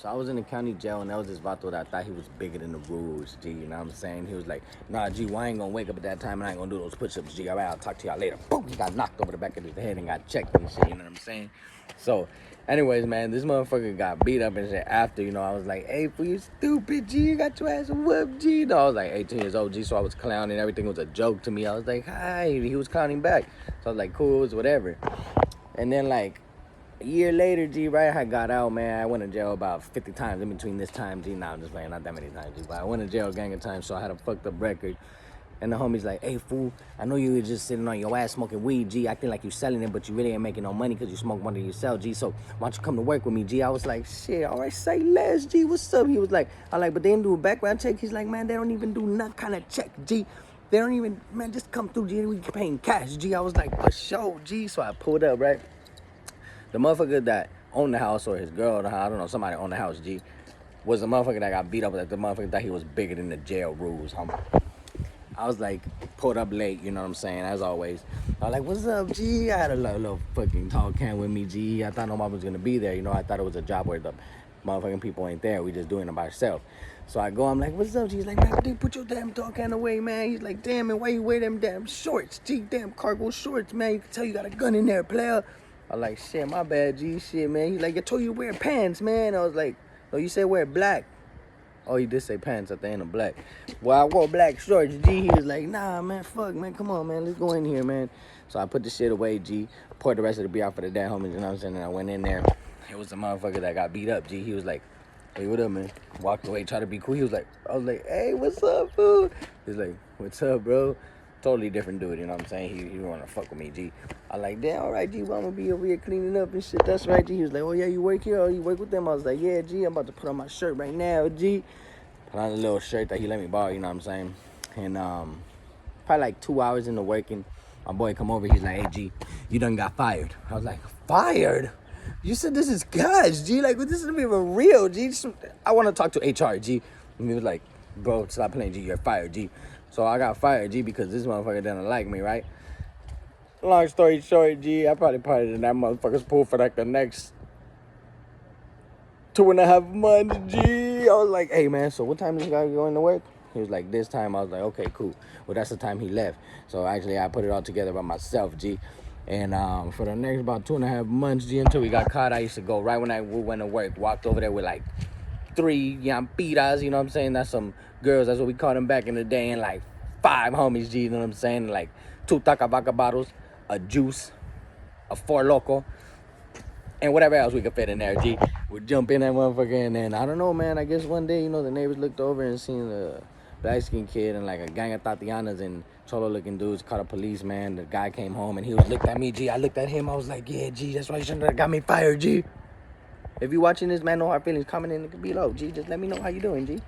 So I was in the county jail, and that was this vato that I thought he was bigger than the rules, G. You know what I'm saying? He was like, nah, G, well, I ain't gonna wake up at that time, and I ain't gonna do those push-ups, G. All right, I'll talk to y'all later. Boom, he got knocked over the back of his head and got checked and shit, you know what I'm saying? So, anyways, man, this motherfucker got beat up and shit after, you know, I was like, hey, fool, you stupid, G, you got your ass whooped, G. No, I was like 18 years old, G, so I was clowning. Everything was a joke to me. I was like, hi. He was clowning back. So I was like, cool, it's whatever. And then, like, a year later, G, right, I got out, man. I went to jail about 50 times in between this time, G. Nah, I'm just playing, not that many times, G. But I went to jail a gang of times, so I had a fucked up record. And the homie's like, hey, fool, I know you were just sitting on your ass smoking weed, G. Acting like you selling it, but you really ain't making no money because you smoke more than you sell, G. So why don't you come to work with me, G? I was like, shit, all right, say less, G. What's up? He was like, but they didn't do a background check. He's like, man, they don't even do none kind of check, G. They don't even, man, just come through, G. We paying cash, G. I was like, for sure, G. So I pulled up, right? The motherfucker that owned the house, or his girl, I don't know, somebody owned the house, G, was the motherfucker that got beat up. Like the motherfucker that he was bigger than the jail rules. I was like, pulled up late, you know what I'm saying, as always. I was like, what's up, G? I had a little fucking tall can with me, G. I thought nobody was gonna be there, you know. I thought it was a job where the motherfucking people ain't there. We just doing it by ourselves. So I go, I'm like, what's up, G? He's like, man, dude, put your damn tall can away, man. He's like, damn, man, why you wear them damn shorts, G? Damn cargo shorts, man. You can tell you got a gun in there, player. I was like, shit, my bad, G, shit, man. He's like, I told you to wear pants, man. I was like, oh, you said wear black. Oh, he did say pants at the end of black. Well, I wore black shorts, G. He was like, nah, man, fuck, man, come on, man, let's go in here, man. So I put the shit away, G. Poured the rest of the beer out for the dead homies, you know what I'm saying? And I went in there. It was the motherfucker that got beat up, G. He was like, hey, what up, man? Walked away, tried to be cool. He was like, I was like, hey, what's up, fool? He was like, what's up, bro? Totally different dude, you know what I'm saying? He didn't want to fuck with me, G. I like, damn, all right, G, well, I'm going to be over here cleaning up and shit. That's right, G. He was like, oh, yeah, you work here? Oh, you work with them? I was like, yeah, G, I'm about to put on my shirt right now, G. Put on a little shirt that he let me borrow, you know what I'm saying? And probably like 2 hours into working, my boy come over. He's like, hey, G, you done got fired. I was like, fired? You said this is cash, G. Like, this isn't even real, G. I want to talk to HR, G. And he was like, bro, stop playing, G. You're fired, G. So I got fired, G, because this motherfucker didn't like me, right? Long story short, G, I probably partied in that motherfucker's pool for like the next 2.5 months, G. I was like, hey, man, so what time is this guy going to work? He was like, this time. I was like, okay, cool. Well, that's the time he left. So actually, I put it all together by myself, G. And for the next about 2.5 months, G, until we got caught, I used to go right when we went to work, walked over there with like 3 yampiras, you know what I'm saying? That's some girls, that's what we called them back in the day, and like 5 homies, G, you know what I'm saying? Like 2 tacabaca bottles, a juice, a 4 Loco, and whatever else we could fit in there, G. We'd jump in that motherfucker, and then, I don't know, man, I guess one day, you know, the neighbors looked over and seen a black-skinned kid and like a gang of Tatianas and cholo-looking dudes caught a policeman. The guy came home, and he was looked at me, G. I looked at him, I was like, yeah, G, that's why you shouldn't have got me fired, G. If you watching this, man, no hard feelings, comment in below, G. Just let me know how you doing, G.